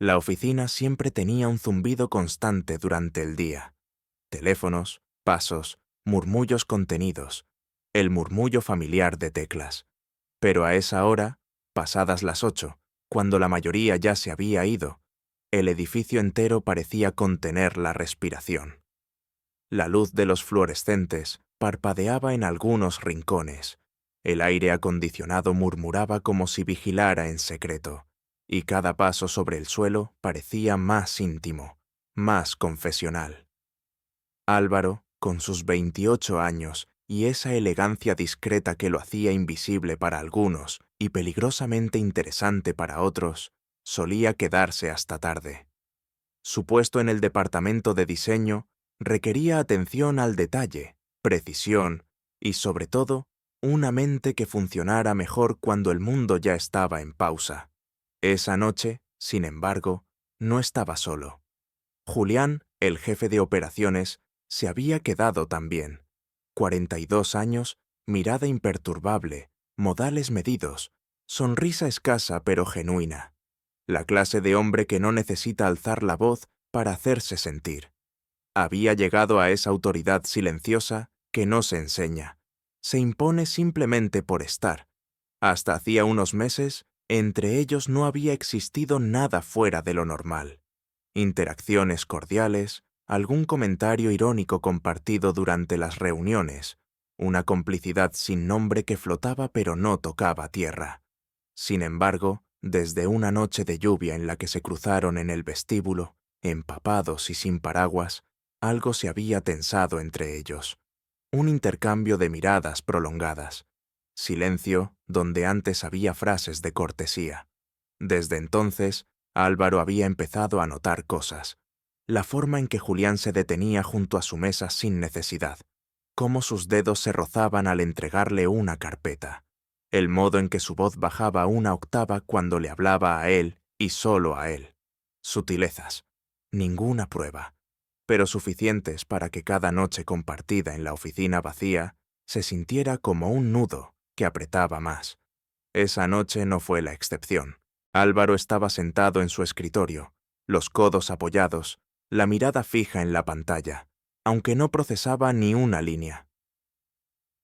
La oficina siempre tenía un zumbido constante durante el día. Teléfonos, pasos, murmullos contenidos, el murmullo familiar de teclas. Pero a esa hora, pasadas las 8, cuando la mayoría ya se había ido, el edificio entero parecía contener la respiración. La luz de los fluorescentes parpadeaba en algunos rincones. El aire acondicionado murmuraba como si vigilara en secreto, y cada paso sobre el suelo parecía más íntimo, más confesional. Álvaro, con sus 28 años y esa elegancia discreta que lo hacía invisible para algunos y peligrosamente interesante para otros, solía quedarse hasta tarde. Su puesto en el departamento de diseño requería atención al detalle, precisión y, sobre todo, una mente que funcionara mejor cuando el mundo ya estaba en pausa. Esa noche, sin embargo, no estaba solo. Julián, el jefe de operaciones, se había quedado también. 42 años, mirada imperturbable, modales medidos, sonrisa escasa pero genuina. La clase de hombre que no necesita alzar la voz para hacerse sentir. Había llegado a esa autoridad silenciosa que no se enseña. Se impone simplemente por estar. Hasta hacía unos meses, entre ellos no había existido nada fuera de lo normal. Interacciones cordiales, algún comentario irónico compartido durante las reuniones, una complicidad sin nombre que flotaba pero no tocaba tierra. Sin embargo, desde una noche de lluvia en la que se cruzaron en el vestíbulo, empapados y sin paraguas, algo se había tensado entre ellos. Un intercambio de miradas prolongadas. Silencio donde antes había frases de cortesía. Desde entonces, Álvaro había empezado a notar cosas. La forma en que Julián se detenía junto a su mesa sin necesidad. Cómo sus dedos se rozaban al entregarle una carpeta. El modo en que su voz bajaba una octava cuando le hablaba a él y solo a él. Sutilezas. Ninguna prueba. Pero suficientes para que cada noche compartida en la oficina vacía se sintiera como un nudo que apretaba más. Esa noche no fue la excepción. Álvaro estaba sentado en su escritorio, los codos apoyados, la mirada fija en la pantalla, aunque no procesaba ni una línea.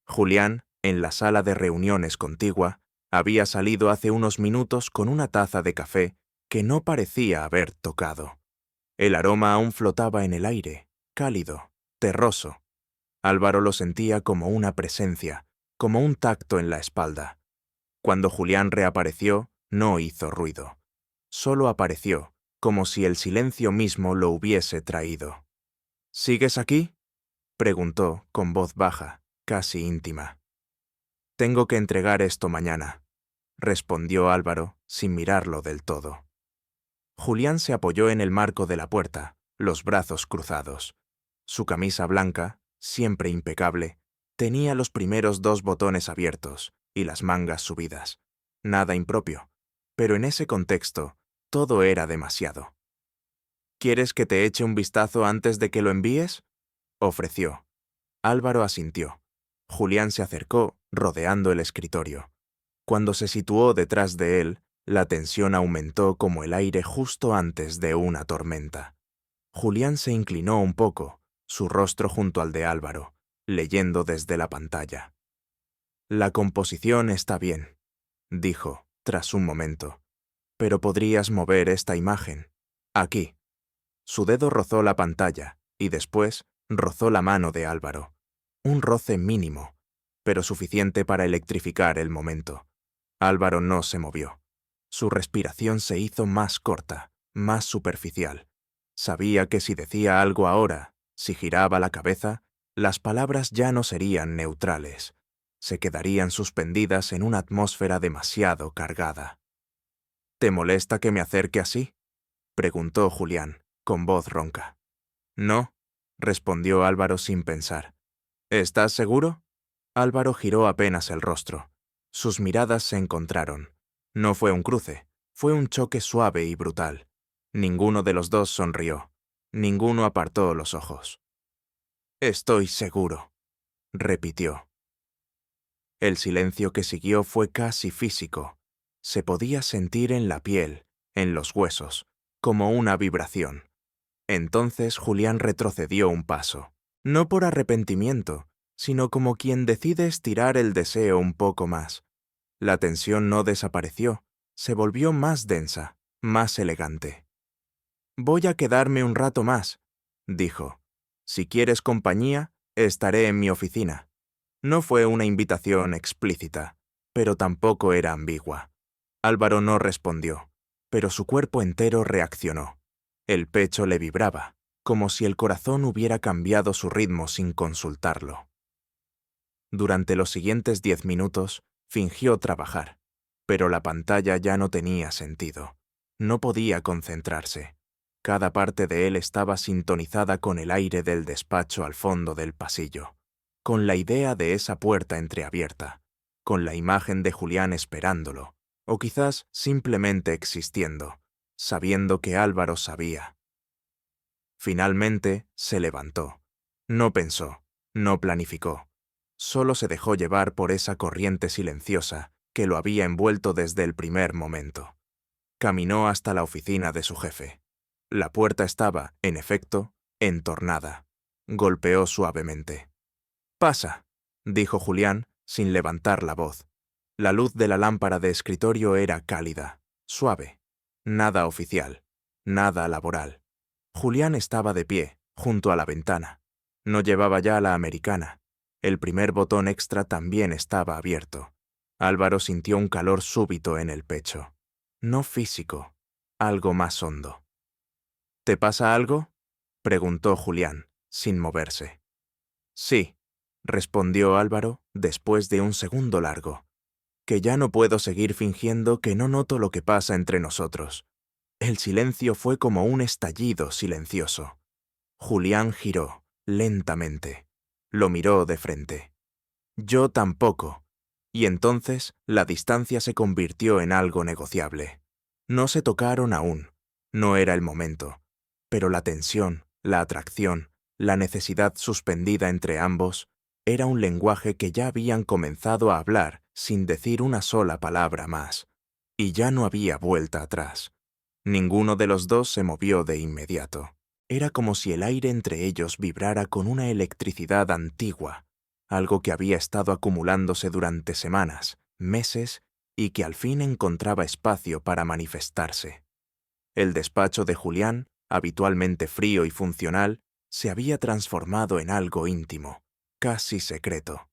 Julián, en la sala de reuniones contigua, había salido hace unos minutos con una taza de café que no parecía haber tocado. El aroma aún flotaba en el aire, cálido, terroso. Álvaro lo sentía como una presencia, como un tacto en la espalda. Cuando Julián reapareció, no hizo ruido. Solo apareció, como si el silencio mismo lo hubiese traído. ¿Sigues aquí?, preguntó con voz baja, casi íntima. Tengo que entregar esto mañana, respondió Álvaro, sin mirarlo del todo. Julián se apoyó en el marco de la puerta, los brazos cruzados. Su camisa blanca, siempre impecable, tenía los primeros 2 botones abiertos y las mangas subidas. Nada impropio, pero en ese contexto, todo era demasiado. ¿Quieres que te eche un vistazo antes de que lo envíes?, ofreció. Álvaro asintió. Julián se acercó, rodeando el escritorio. Cuando se situó detrás de él, la tensión aumentó como el aire justo antes de una tormenta. Julián se inclinó un poco, su rostro junto al de Álvaro, leyendo desde la pantalla. La composición está bien, dijo, tras un momento. Pero podrías mover esta imagen. Aquí. Su dedo rozó la pantalla y después rozó la mano de Álvaro. Un roce mínimo, pero suficiente para electrificar el momento. Álvaro no se movió. Su respiración se hizo más corta, más superficial. Sabía que si decía algo ahora, si giraba la cabeza, las palabras ya no serían neutrales. Se quedarían suspendidas en una atmósfera demasiado cargada. ¿Te molesta que me acerque así?, preguntó Julián, con voz ronca. No, respondió Álvaro sin pensar. ¿Estás seguro? Álvaro giró apenas el rostro. Sus miradas se encontraron. No fue un cruce, fue un choque suave y brutal. Ninguno de los dos sonrió. Ninguno apartó los ojos. Estoy seguro, repitió. El silencio que siguió fue casi físico. Se podía sentir en la piel, en los huesos, como una vibración. Entonces Julián retrocedió un paso, no por arrepentimiento, sino como quien decide estirar el deseo un poco más. La tensión no desapareció, se volvió más densa, más elegante. «Voy a quedarme un rato más», dijo. «Si quieres compañía, estaré en mi oficina». No fue una invitación explícita, pero tampoco era ambigua. Álvaro no respondió, pero su cuerpo entero reaccionó. El pecho le vibraba, como si el corazón hubiera cambiado su ritmo sin consultarlo. Durante los siguientes 10 minutos, fingió trabajar, pero la pantalla ya no tenía sentido. No podía concentrarse. Cada parte de él estaba sintonizada con el aire del despacho al fondo del pasillo, con la idea de esa puerta entreabierta, con la imagen de Julián esperándolo, o quizás simplemente existiendo, sabiendo que Álvaro sabía. Finalmente se levantó. No pensó, no planificó. Solo se dejó llevar por esa corriente silenciosa que lo había envuelto desde el primer momento. Caminó hasta la oficina de su jefe. La puerta estaba, en efecto, entornada. Golpeó suavemente. «Pasa», dijo Julián, sin levantar la voz. La luz de la lámpara de escritorio era cálida, suave. Nada oficial, nada laboral. Julián estaba de pie, junto a la ventana. No llevaba ya la americana. El primer botón extra también estaba abierto. Álvaro sintió un calor súbito en el pecho. No físico, algo más hondo. «¿Te pasa algo?», preguntó Julián, sin moverse. «Sí», respondió Álvaro después de un segundo largo. «Que ya no puedo seguir fingiendo que no noto lo que pasa entre nosotros». El silencio fue como un estallido silencioso. Julián giró, lentamente. Lo miró de frente. «Yo tampoco». Y entonces la distancia se convirtió en algo negociable. No se tocaron aún. No era el momento. Pero la tensión, la atracción, la necesidad suspendida entre ambos, era un lenguaje que ya habían comenzado a hablar sin decir una sola palabra más. Y ya no había vuelta atrás. Ninguno de los dos se movió de inmediato. Era como si el aire entre ellos vibrara con una electricidad antigua, algo que había estado acumulándose durante semanas, meses, y que al fin encontraba espacio para manifestarse. El despacho de Julián, habitualmente frío y funcional, se había transformado en algo íntimo, casi secreto.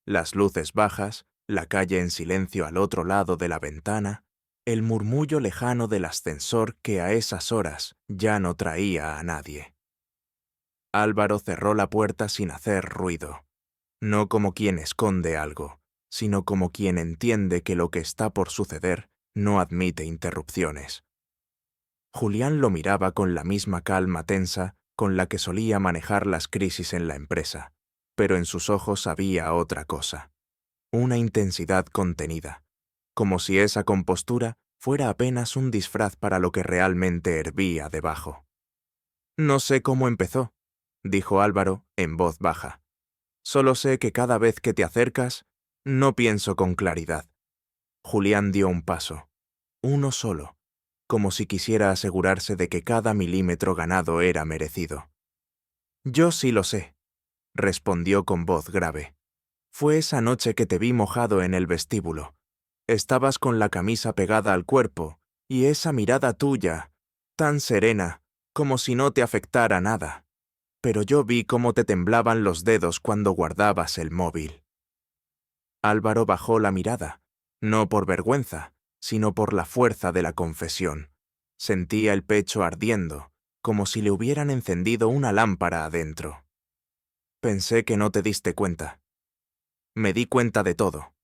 Las luces bajas, la calle en silencio al otro lado de la ventana, el murmullo lejano del ascensor que a esas horas ya no traía a nadie. Álvaro cerró la puerta sin hacer ruido, no como quien esconde algo, sino como quien entiende que lo que está por suceder no admite interrupciones. Julián lo miraba con la misma calma tensa con la que solía manejar las crisis en la empresa, pero en sus ojos había otra cosa, una intensidad contenida, como si esa compostura fuera apenas un disfraz para lo que realmente hervía debajo. «No sé cómo empezó», dijo Álvaro en voz baja. «Solo sé que cada vez que te acercas, no pienso con claridad». Julián dio un paso, uno solo, como si quisiera asegurarse de que cada milímetro ganado era merecido. «Yo sí lo sé», respondió con voz grave. «Fue esa noche que te vi mojado en el vestíbulo. Estabas con la camisa pegada al cuerpo, y esa mirada tuya, tan serena, como si no te afectara nada. Pero yo vi cómo te temblaban los dedos cuando guardabas el móvil». Álvaro bajó la mirada, no por vergüenza, sino por la fuerza de la confesión. Sentía el pecho ardiendo, como si le hubieran encendido una lámpara adentro. «Pensé que no te diste cuenta». «Me di cuenta de todo».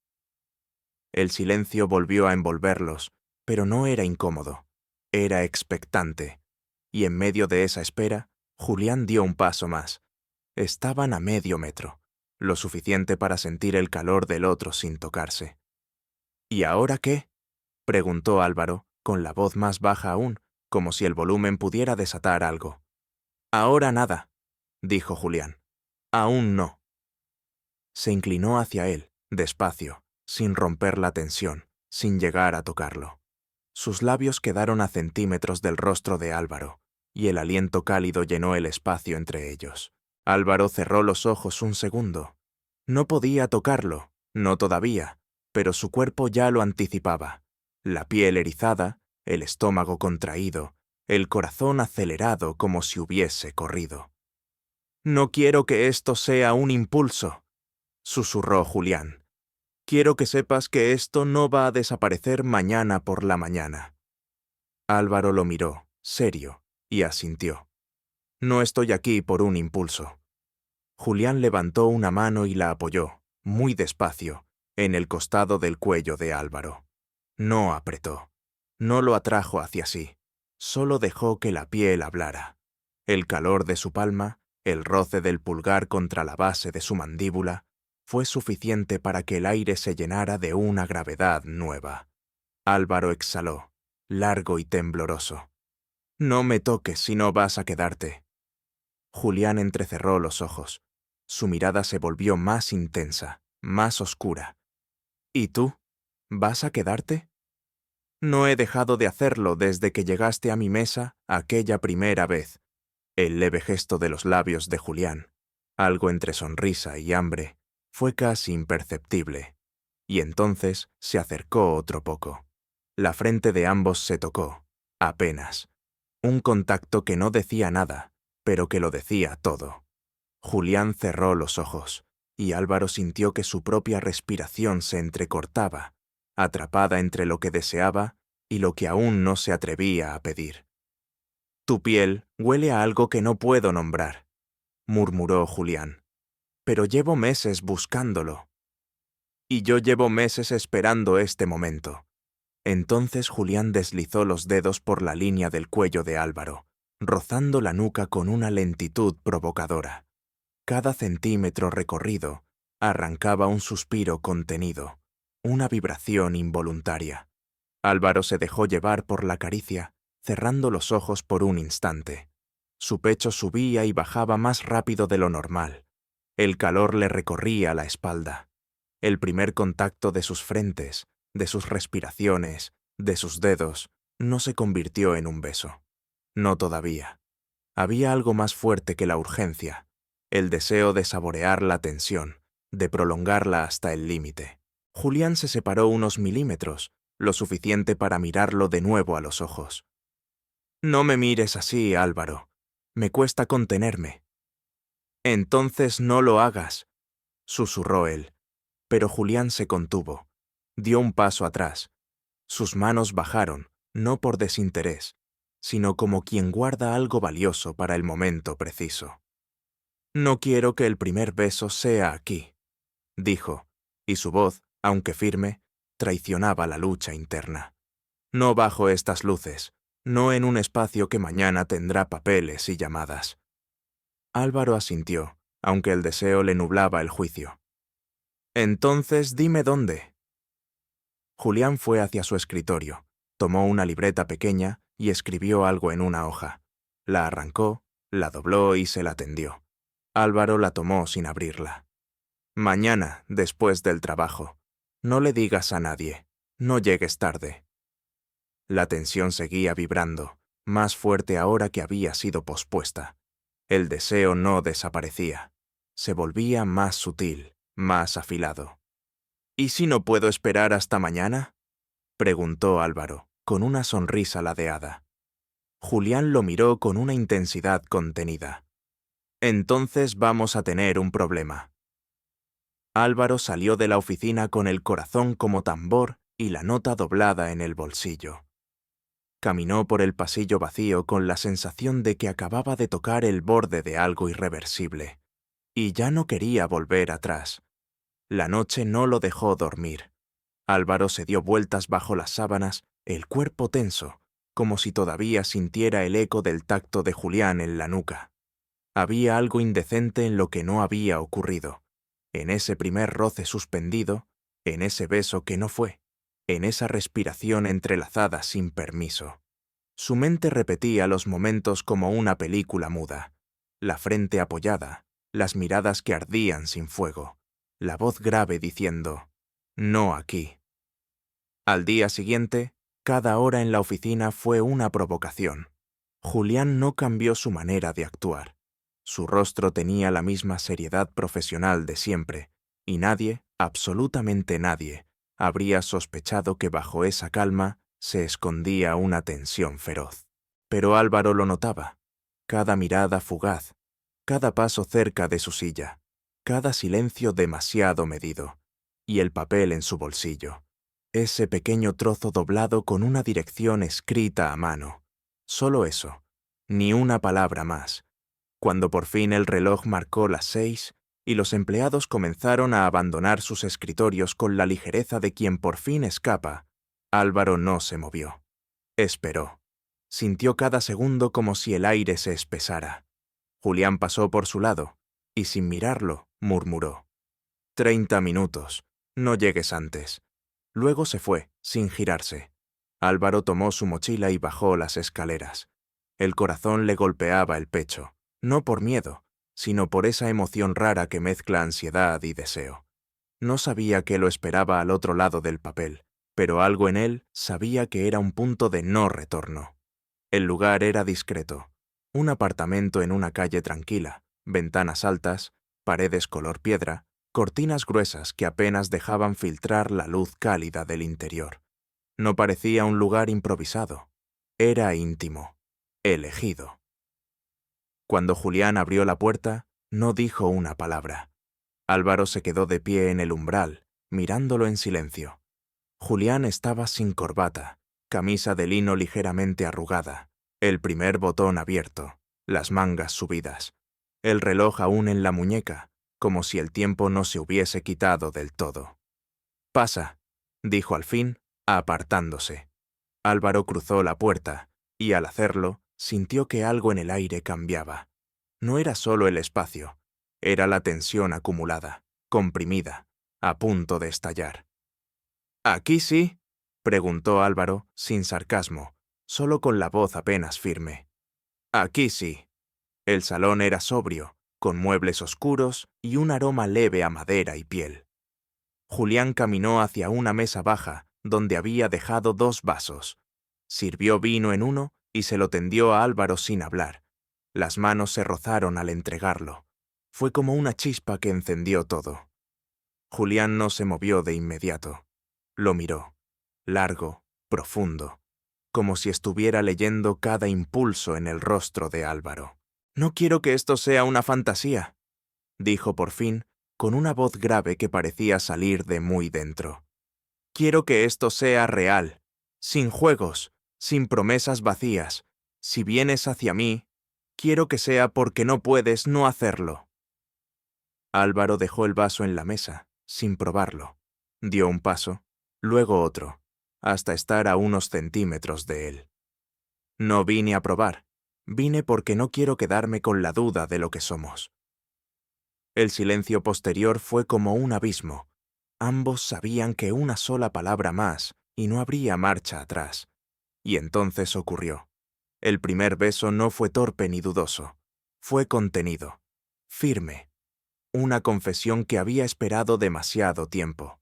El silencio volvió a envolverlos, pero no era incómodo, era expectante. Y en medio de esa espera, Julián dio un paso más. Estaban a medio metro, lo suficiente para sentir el calor del otro sin tocarse. «¿Y ahora qué?», preguntó Álvaro, con la voz más baja aún, como si el volumen pudiera desatar algo. «Ahora nada», dijo Julián. «Aún no». Se inclinó hacia él, despacio, sin romper la tensión, sin llegar a tocarlo. Sus labios quedaron a centímetros del rostro de Álvaro, y el aliento cálido llenó el espacio entre ellos. Álvaro cerró los ojos un segundo. No podía tocarlo, no todavía, pero su cuerpo ya lo anticipaba. La piel erizada, el estómago contraído, el corazón acelerado como si hubiese corrido. «No quiero que esto sea un impulso», susurró Julián. «Quiero que sepas que esto no va a desaparecer mañana por la mañana». Álvaro lo miró, serio, y asintió. «No estoy aquí por un impulso». Julián levantó una mano y la apoyó, muy despacio, en el costado del cuello de Álvaro. No apretó. No lo atrajo hacia sí. Solo dejó que la piel hablara. El calor de su palma, el roce del pulgar contra la base de su mandíbula, fue suficiente para que el aire se llenara de una gravedad nueva. Álvaro exhaló, largo y tembloroso. «No me toques si no vas a quedarte». Julián entrecerró los ojos. Su mirada se volvió más intensa, más oscura. «¿Y tú? ¿Vas a quedarte?» «No he dejado de hacerlo desde que llegaste a mi mesa aquella primera vez». El leve gesto de los labios de Julián, algo entre sonrisa y hambre, fue casi imperceptible. Y entonces se acercó otro poco. La frente de ambos se tocó, apenas. Un contacto que no decía nada, pero que lo decía todo. Julián cerró los ojos, y Álvaro sintió que su propia respiración se entrecortaba, atrapada entre lo que deseaba y lo que aún no se atrevía a pedir. «Tu piel huele a algo que no puedo nombrar», murmuró Julián. «Pero llevo meses buscándolo». «Y yo llevo meses esperando este momento». Entonces Julián deslizó los dedos por la línea del cuello de Álvaro, rozando la nuca con una lentitud provocadora. Cada centímetro recorrido arrancaba un suspiro contenido, una vibración involuntaria. Álvaro se dejó llevar por la caricia, cerrando los ojos por un instante. Su pecho subía y bajaba más rápido de lo normal. El calor le recorría la espalda. El primer contacto de sus frentes, de sus respiraciones, de sus dedos, no se convirtió en un beso. No todavía. Había algo más fuerte que la urgencia, el deseo de saborear la tensión, de prolongarla hasta el límite. Julián se separó unos milímetros, lo suficiente para mirarlo de nuevo a los ojos. «No me mires así, Álvaro. Me cuesta contenerme». «Entonces no lo hagas», susurró él. Pero Julián se contuvo. Dio un paso atrás. Sus manos bajaron, no por desinterés, sino como quien guarda algo valioso para el momento preciso. «No quiero que el primer beso sea aquí», dijo, y su voz, aunque firme, traicionaba la lucha interna. «No bajo estas luces, no en un espacio que mañana tendrá papeles y llamadas». Álvaro asintió, aunque el deseo le nublaba el juicio. «Entonces dime dónde». Julián fue hacia su escritorio, tomó una libreta pequeña y escribió algo en una hoja. La arrancó, la dobló y se la tendió. Álvaro la tomó sin abrirla. «Mañana, después del trabajo. No le digas a nadie. No llegues tarde». La tensión seguía vibrando, más fuerte ahora que había sido pospuesta. El deseo no desaparecía. Se volvía más sutil, más afilado. «¿Y si no puedo esperar hasta mañana?», preguntó Álvaro, con una sonrisa ladeada. Julián lo miró con una intensidad contenida. «Entonces vamos a tener un problema». Álvaro salió de la oficina con el corazón como tambor y la nota doblada en el bolsillo. Caminó por el pasillo vacío con la sensación de que acababa de tocar el borde de algo irreversible, y ya no quería volver atrás. La noche no lo dejó dormir. Álvaro se dio vueltas bajo las sábanas, el cuerpo tenso, como si todavía sintiera el eco del tacto de Julián en la nuca. Había algo indecente en lo que no había ocurrido, en ese primer roce suspendido, en ese beso que no fue, en esa respiración entrelazada sin permiso. Su mente repetía los momentos como una película muda, la frente apoyada, las miradas que ardían sin fuego, la voz grave diciendo, «No aquí». Al día siguiente, Cada hora en la oficina fue una provocación. Julián no cambió su manera de actuar. Su rostro tenía la misma seriedad profesional de siempre, y nadie, absolutamente nadie, habría sospechado que bajo esa calma se escondía una tensión feroz. Pero Álvaro lo notaba. Cada mirada fugaz, cada paso cerca de su silla, cada silencio demasiado medido, y el papel en su bolsillo. Ese pequeño trozo doblado con una dirección escrita a mano. Solo eso, ni una palabra más. Cuando por fin el reloj marcó las 6 y los empleados comenzaron a abandonar sus escritorios con la ligereza de quien por fin escapa, Álvaro no se movió. Esperó. Sintió cada segundo como si el aire se espesara. Julián pasó por su lado y sin mirarlo murmuró: 30 minutos, no llegues antes. Luego se fue, sin girarse. Álvaro tomó su mochila y bajó las escaleras. El corazón le golpeaba el pecho, no por miedo, sino por esa emoción rara que mezcla ansiedad y deseo. No sabía qué lo esperaba al otro lado del papel, pero algo en él sabía que era un punto de no retorno. El lugar era discreto. Un apartamento en una calle tranquila, ventanas altas, paredes color piedra, cortinas gruesas que apenas dejaban filtrar la luz cálida del interior. No parecía un lugar improvisado. Era íntimo, elegido. Cuando Julián abrió la puerta, no dijo una palabra. Álvaro se quedó de pie en el umbral, mirándolo en silencio. Julián estaba sin corbata, camisa de lino ligeramente arrugada, el primer botón abierto, las mangas subidas, el reloj aún en la muñeca, como si el tiempo no se hubiese quitado del todo. «Pasa», dijo al fin, apartándose. Álvaro cruzó la puerta, y al hacerlo, sintió que algo en el aire cambiaba. No era solo el espacio, era la tensión acumulada, comprimida, a punto de estallar. «¿Aquí sí?», preguntó Álvaro, sin sarcasmo, solo con la voz apenas firme. «Aquí sí». El salón era sobrio, con muebles oscuros y un aroma leve a madera y piel. Julián caminó hacia una mesa baja, donde había dejado 2 vasos. Sirvió vino en uno y se lo tendió a Álvaro sin hablar. Las manos se rozaron al entregarlo. Fue como una chispa que encendió todo. Julián no se movió de inmediato. Lo miró, largo, profundo, como si estuviera leyendo cada impulso en el rostro de Álvaro. «No quiero que esto sea una fantasía», dijo por fin, con una voz grave que parecía salir de muy dentro. «Quiero que esto sea real, sin juegos, sin promesas vacías. Si vienes hacia mí, quiero que sea porque no puedes no hacerlo». Álvaro dejó el vaso en la mesa, sin probarlo. Dio un paso, luego otro, hasta estar a unos centímetros de él. «No vine a probar, vine porque no quiero quedarme con la duda de lo que somos». El silencio posterior fue como un abismo. Ambos sabían que una sola palabra más y no habría marcha atrás. Y entonces ocurrió. El primer beso no fue torpe ni dudoso. Fue contenido, firme. Una confesión que había esperado demasiado tiempo.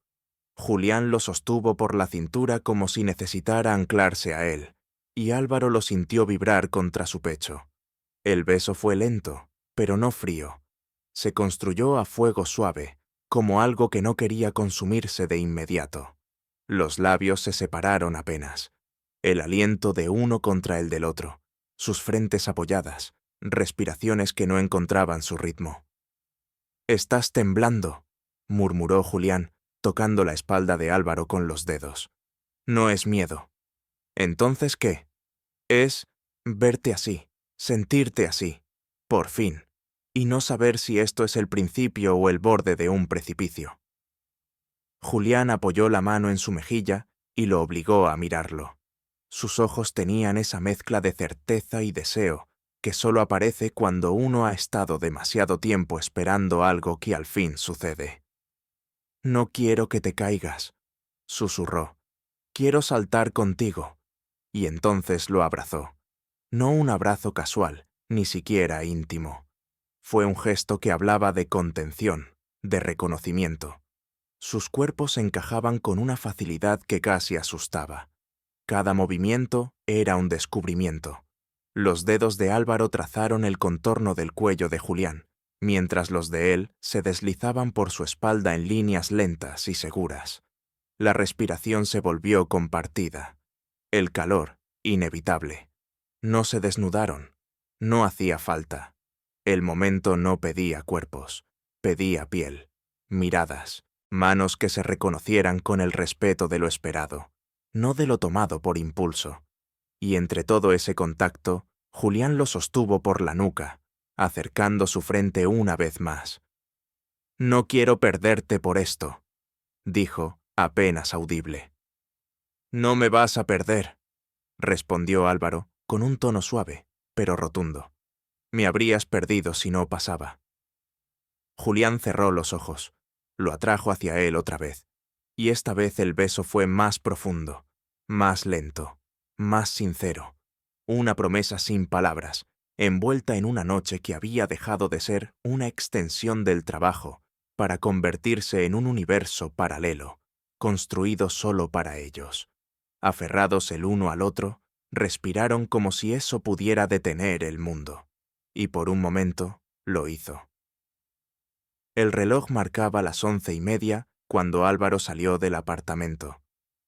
Julián lo sostuvo por la cintura como si necesitara anclarse a él, y Álvaro lo sintió vibrar contra su pecho. El beso fue lento, pero no frío. Se construyó a fuego suave, como algo que no quería consumirse de inmediato. Los labios se separaron apenas. El aliento de uno contra el del otro, sus frentes apoyadas, respiraciones que no encontraban su ritmo. «Estás temblando», murmuró Julián, tocando la espalda de Álvaro con los dedos. «No es miedo». «¿Entonces qué?» «Es verte así, sentirte así, por fin, y no saber si esto es el principio o el borde de un precipicio». Julián apoyó la mano en su mejilla y lo obligó a mirarlo. Sus ojos tenían esa mezcla de certeza y deseo que solo aparece cuando uno ha estado demasiado tiempo esperando algo que al fin sucede. «No quiero que te caigas», susurró. «Quiero saltar contigo». Y entonces lo abrazó. No un abrazo casual, ni siquiera íntimo. Fue un gesto que hablaba de contención, de reconocimiento. Sus cuerpos se encajaban con una facilidad que casi asustaba. Cada movimiento era un descubrimiento. Los dedos de Álvaro trazaron el contorno del cuello de Julián, mientras los de él se deslizaban por su espalda en líneas lentas y seguras. La respiración se volvió compartida. El calor, inevitable. No se desnudaron. No hacía falta. El momento no pedía cuerpos. Pedía piel, miradas, manos que se reconocieran con el respeto de lo esperado, no de lo tomado por impulso. Y entre todo ese contacto, Julián lo sostuvo por la nuca, acercando su frente una vez más. «No quiero perderte por esto», dijo, apenas audible. «No me vas a perder», respondió Álvaro, con un tono suave, pero rotundo. «Me habrías perdido si no pasaba». Julián cerró los ojos, lo atrajo hacia él otra vez, y esta vez el beso fue más profundo, más lento, más sincero, una promesa sin palabras, envuelta en una noche que había dejado de ser una extensión del trabajo para convertirse en un universo paralelo, construido solo para ellos. Aferrados el uno al otro, respiraron como si eso pudiera detener el mundo, y por un momento lo hizo. El reloj marcaba las 11:30 cuando Álvaro salió del apartamento.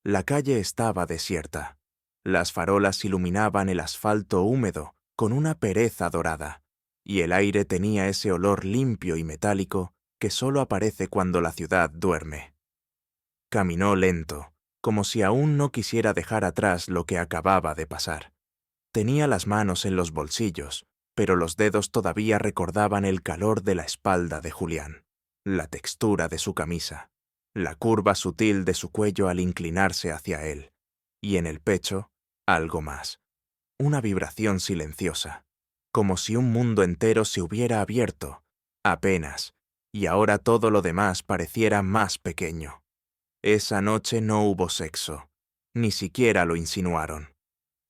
La calle estaba desierta. Las farolas iluminaban el asfalto húmedo con una pereza dorada, y el aire tenía ese olor limpio y metálico que solo aparece cuando la ciudad duerme. Caminó lento, como si aún no quisiera dejar atrás lo que acababa de pasar. Tenía las manos en los bolsillos, pero los dedos todavía recordaban el calor de la espalda de Julián, la textura de su camisa, la curva sutil de su cuello al inclinarse hacia él, y en el pecho, algo más, una vibración silenciosa, como si un mundo entero se hubiera abierto, apenas, y ahora todo lo demás pareciera más pequeño. Esa noche no hubo sexo, ni siquiera lo insinuaron,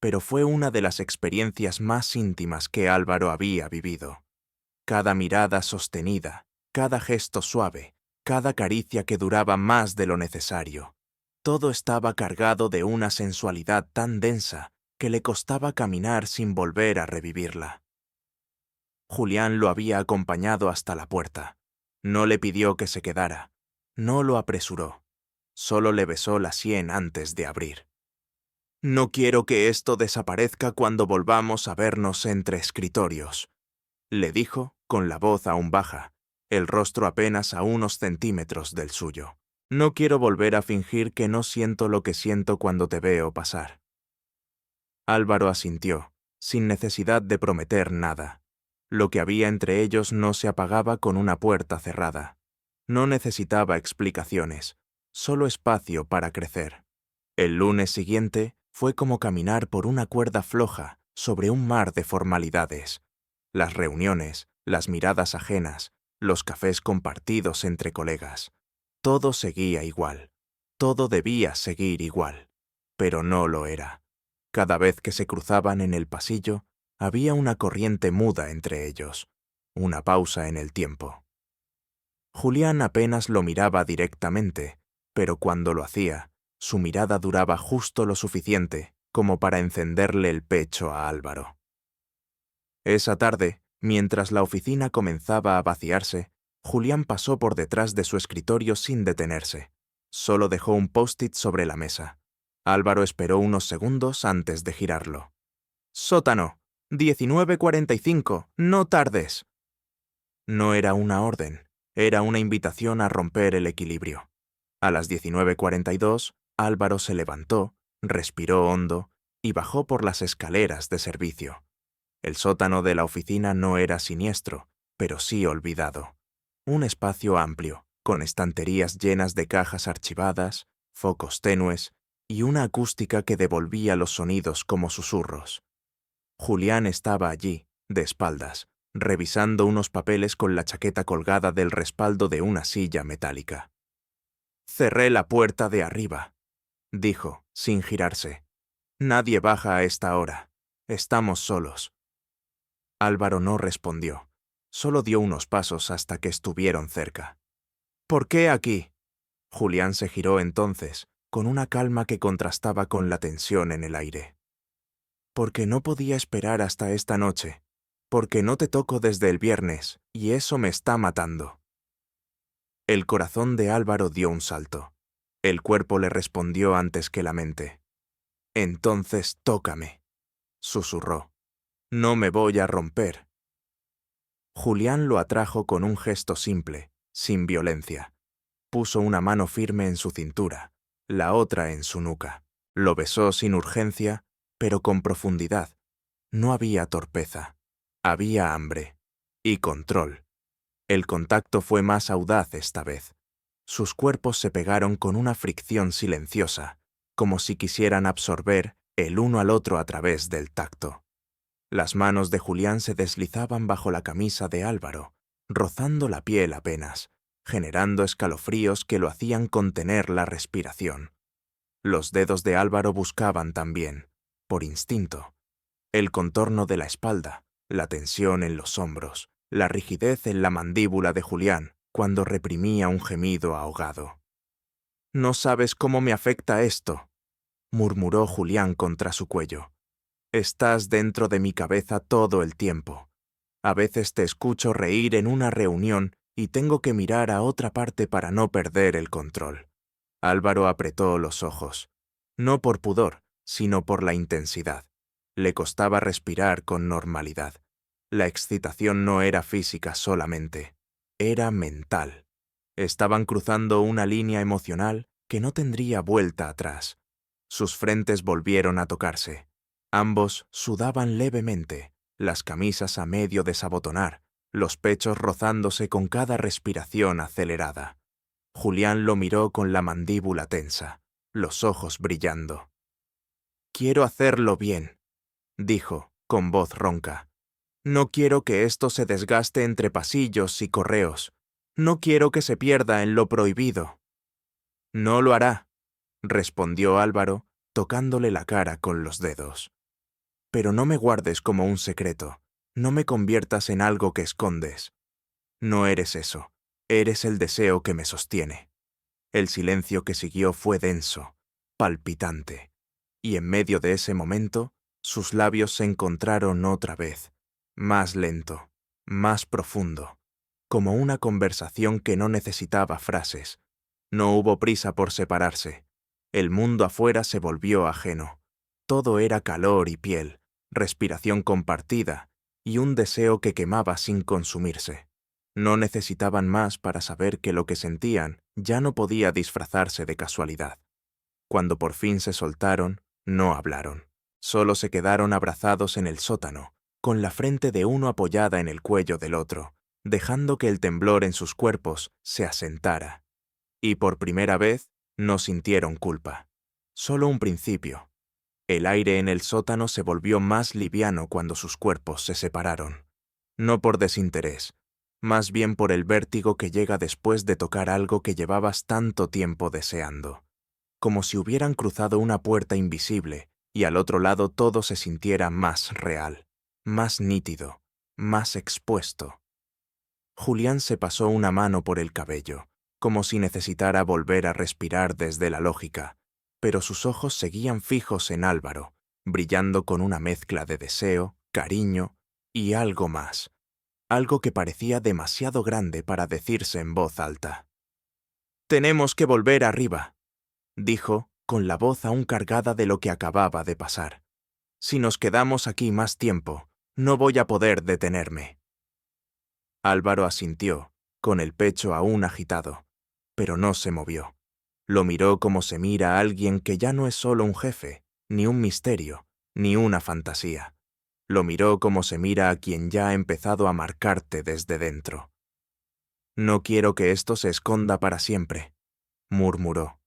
pero fue una de las experiencias más íntimas que Álvaro había vivido. Cada mirada sostenida, cada gesto suave, cada caricia que duraba más de lo necesario. Todo estaba cargado de una sensualidad tan densa que le costaba caminar sin volver a revivirla. Julián lo había acompañado hasta la puerta. No le pidió que se quedara. No lo apresuró. Solo le besó la sien antes de abrir. «No quiero que esto desaparezca cuando volvamos a vernos entre escritorios», le dijo con la voz aún baja, el rostro apenas a unos centímetros del suyo. «No quiero volver a fingir que no siento lo que siento cuando te veo pasar». Álvaro asintió, sin necesidad de prometer nada. Lo que había entre ellos no se apagaba con una puerta cerrada. No necesitaba explicaciones, solo espacio para crecer. El lunes siguiente fue como caminar por una cuerda floja sobre un mar de formalidades. Las reuniones, las miradas ajenas, los cafés compartidos entre colegas. Todo seguía igual. Todo debía seguir igual. Pero no lo era. Cada vez que se cruzaban en el pasillo, había una corriente muda entre ellos, una pausa en el tiempo. Julián apenas lo miraba directamente, pero cuando lo hacía, su mirada duraba justo lo suficiente como para encenderle el pecho a Álvaro. Esa tarde, mientras la oficina comenzaba a vaciarse, Julián pasó por detrás de su escritorio sin detenerse. Solo dejó un post-it sobre la mesa. Álvaro esperó unos segundos antes de girarlo. «Sótano, 19:45, no tardes». No era una orden, era una invitación a romper el equilibrio. A las 19:42, Álvaro se levantó, respiró hondo y bajó por las escaleras de servicio. El sótano de la oficina no era siniestro, pero sí olvidado. Un espacio amplio, con estanterías llenas de cajas archivadas, focos tenues y una acústica que devolvía los sonidos como susurros. Julián estaba allí, de espaldas, revisando unos papeles con la chaqueta colgada del respaldo de una silla metálica. «Cerré la puerta de arriba», dijo, sin girarse. «Nadie baja a esta hora. Estamos solos». Álvaro no respondió. Solo dio unos pasos hasta que estuvieron cerca. «¿Por qué aquí?» Julián se giró entonces, con una calma que contrastaba con la tensión en el aire. Porque no podía esperar hasta esta noche, porque no te toco desde el viernes, y eso me está matando. El corazón de Álvaro dio un salto. El cuerpo le respondió antes que la mente. Entonces tócame, susurró. No me voy a romper. Julián lo atrajo con un gesto simple, sin violencia. Puso una mano firme en su cintura, la otra en su nuca. Lo besó sin urgencia, pero con profundidad. No había torpeza, había hambre y control. El contacto fue más audaz esta vez. Sus cuerpos se pegaron con una fricción silenciosa, como si quisieran absorber el uno al otro a través del tacto. Las manos de Julián se deslizaban bajo la camisa de Álvaro, rozando la piel apenas, generando escalofríos que lo hacían contener la respiración. Los dedos de Álvaro buscaban también, por instinto, el contorno de la espalda, la tensión en los hombros, la rigidez en la mandíbula de Julián cuando reprimía un gemido ahogado. «No sabes cómo me afecta esto», murmuró Julián contra su cuello. «Estás dentro de mi cabeza todo el tiempo. A veces te escucho reír en una reunión y tengo que mirar a otra parte para no perder el control». Álvaro apretó los ojos, no por pudor, sino por la intensidad. Le costaba respirar con normalidad. La excitación no era física solamente, era mental. Estaban cruzando una línea emocional que no tendría vuelta atrás. Sus frentes volvieron a tocarse. Ambos sudaban levemente, las camisas a medio desabotonar, los pechos rozándose con cada respiración acelerada. Julián lo miró con la mandíbula tensa, los ojos brillando. «Quiero hacerlo bien», dijo, con voz ronca. «No quiero que esto se desgaste entre pasillos y correos. No quiero que se pierda en lo prohibido». «No lo hará», respondió Álvaro, tocándole la cara con los dedos. «Pero no me guardes como un secreto. No me conviertas en algo que escondes. No eres eso. Eres el deseo que me sostiene». El silencio que siguió fue denso, palpitante, y en medio de ese momento, sus labios se encontraron otra vez, más lento, más profundo, como una conversación que no necesitaba frases. No hubo prisa por separarse. El mundo afuera se volvió ajeno. Todo era calor y piel, respiración compartida y un deseo que quemaba sin consumirse. No necesitaban más para saber que lo que sentían ya no podía disfrazarse de casualidad. Cuando por fin se soltaron, no hablaron. Solo se quedaron abrazados en el sótano, con la frente de uno apoyada en el cuello del otro, dejando que el temblor en sus cuerpos se asentara. Y por primera vez no sintieron culpa. Solo un principio. El aire en el sótano se volvió más liviano cuando sus cuerpos se separaron. No por desinterés, más bien por el vértigo que llega después de tocar algo que llevabas tanto tiempo deseando. Como si hubieran cruzado una puerta invisible y al otro lado todo se sintiera más real, más nítido, más expuesto. Julián se pasó una mano por el cabello, como si necesitara volver a respirar desde la lógica, pero sus ojos seguían fijos en Álvaro, brillando con una mezcla de deseo, cariño y algo más. Algo que parecía demasiado grande para decirse en voz alta. «Tenemos que volver arriba», dijo, con la voz aún cargada de lo que acababa de pasar. «Si nos quedamos aquí más tiempo, no voy a poder detenerme». Álvaro asintió, con el pecho aún agitado, pero no se movió. Lo miró como se mira a alguien que ya no es solo un jefe, ni un misterio, ni una fantasía. Lo miró como se mira a quien ya ha empezado a marcarte desde dentro. «No quiero que esto se esconda para siempre», murmuró.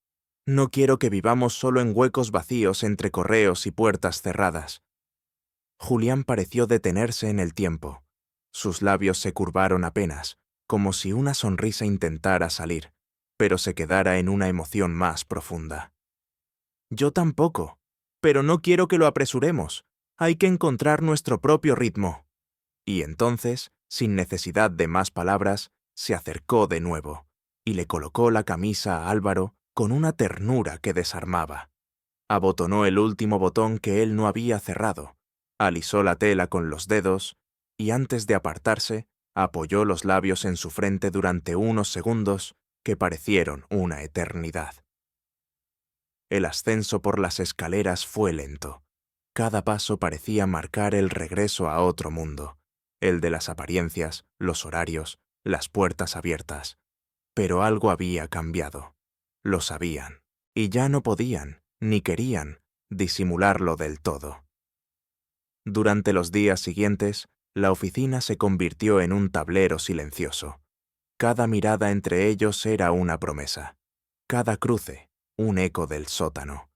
«No quiero que vivamos solo en huecos vacíos entre correos y puertas cerradas». Julián pareció detenerse en el tiempo. Sus labios se curvaron apenas, como si una sonrisa intentara salir, pero se quedara en una emoción más profunda. «Yo tampoco, pero no quiero que lo apresuremos. Hay que encontrar nuestro propio ritmo». Y entonces, sin necesidad de más palabras, se acercó de nuevo y le colocó la camisa a Álvaro con una ternura que desarmaba. Abotonó el último botón que él no había cerrado, alisó la tela con los dedos y antes de apartarse, apoyó los labios en su frente durante unos segundos que parecieron una eternidad. El ascenso por las escaleras fue lento. Cada paso parecía marcar el regreso a otro mundo, el de las apariencias, los horarios, las puertas abiertas. Pero algo había cambiado. Lo sabían, y ya no podían, ni querían, disimularlo del todo. Durante los días siguientes, la oficina se convirtió en un tablero silencioso. Cada mirada entre ellos era una promesa. Cada cruce, un eco del sótano.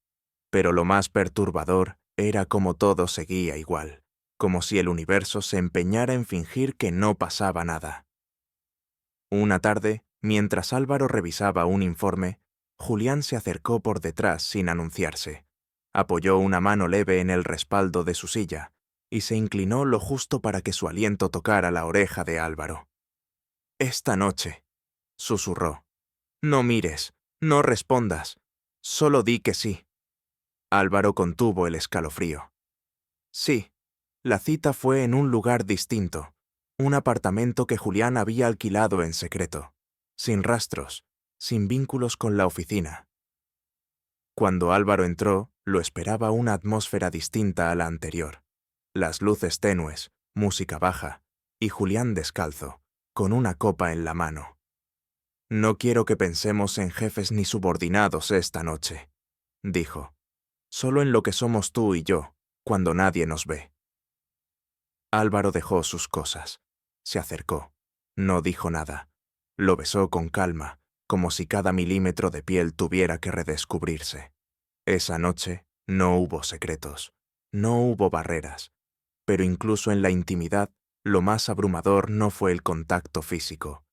Pero lo más perturbador era cómo todo seguía igual, como si el universo se empeñara en fingir que no pasaba nada. Una tarde, mientras Álvaro revisaba un informe, Julián se acercó por detrás sin anunciarse. Apoyó una mano leve en el respaldo de su silla y se inclinó lo justo para que su aliento tocara la oreja de Álvaro. «Esta noche», susurró. «No mires, no respondas, solo di que sí». Álvaro contuvo el escalofrío. Sí, la cita fue en un lugar distinto, un apartamento que Julián había alquilado en secreto, sin rastros, sin vínculos con la oficina. Cuando Álvaro entró, lo esperaba una atmósfera distinta a la anterior. Las luces tenues, música baja, y Julián descalzo, con una copa en la mano. «No quiero que pensemos en jefes ni subordinados esta noche», dijo. «Solo en lo que somos tú y yo, cuando nadie nos ve». Álvaro dejó sus cosas. Se acercó. No dijo nada. Lo besó con calma, como si cada milímetro de piel tuviera que redescubrirse. Esa noche no hubo secretos, no hubo barreras, pero incluso en la intimidad, lo más abrumador no fue el contacto físico.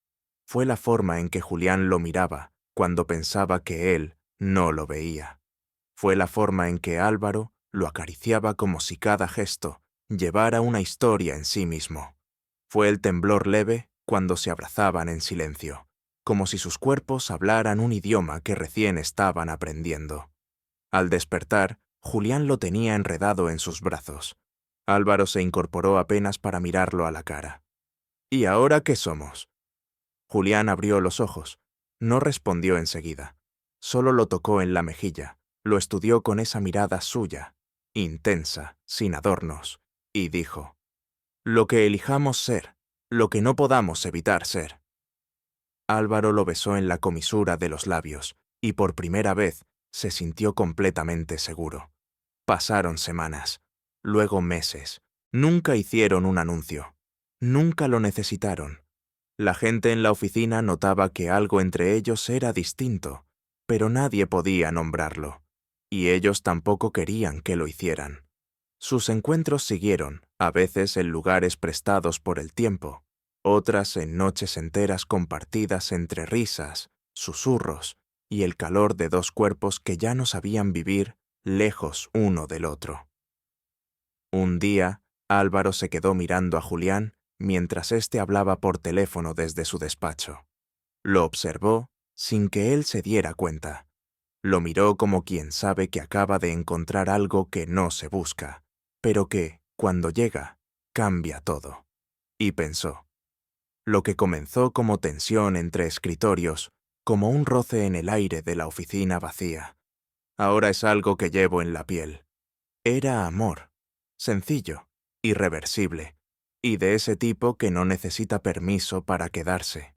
Fue la forma en que Julián lo miraba cuando pensaba que él no lo veía. Fue la forma en que Álvaro lo acariciaba como si cada gesto llevara una historia en sí mismo. Fue el temblor leve cuando se abrazaban en silencio, como si sus cuerpos hablaran un idioma que recién estaban aprendiendo. Al despertar, Julián lo tenía enredado en sus brazos. Álvaro se incorporó apenas para mirarlo a la cara. «¿Y ahora qué somos?» Julián abrió los ojos. No respondió enseguida. Solo lo tocó en la mejilla, lo estudió con esa mirada suya, intensa, sin adornos, y dijo: «Lo que elijamos ser, lo que no podamos evitar ser». Álvaro lo besó en la comisura de los labios, y por primera vez se sintió completamente seguro. Pasaron semanas, luego meses. Nunca hicieron un anuncio. Nunca lo necesitaron. La gente en la oficina notaba que algo entre ellos era distinto, pero nadie podía nombrarlo, y ellos tampoco querían que lo hicieran. Sus encuentros siguieron, a veces en lugares prestados por el tiempo, otras en noches enteras compartidas entre risas, susurros y el calor de dos cuerpos que ya no sabían vivir lejos uno del otro. Un día, Álvaro se quedó mirando a Julián mientras éste hablaba por teléfono desde su despacho. Lo observó sin que él se diera cuenta. Lo miró como quien sabe que acaba de encontrar algo que no se busca, pero que, cuando llega, cambia todo. Y pensó. Lo que comenzó como tensión entre escritorios, como un roce en el aire de la oficina vacía, ahora es algo que llevo en la piel. Era amor, sencillo, irreversible, y de ese tipo que no necesita permiso para quedarse.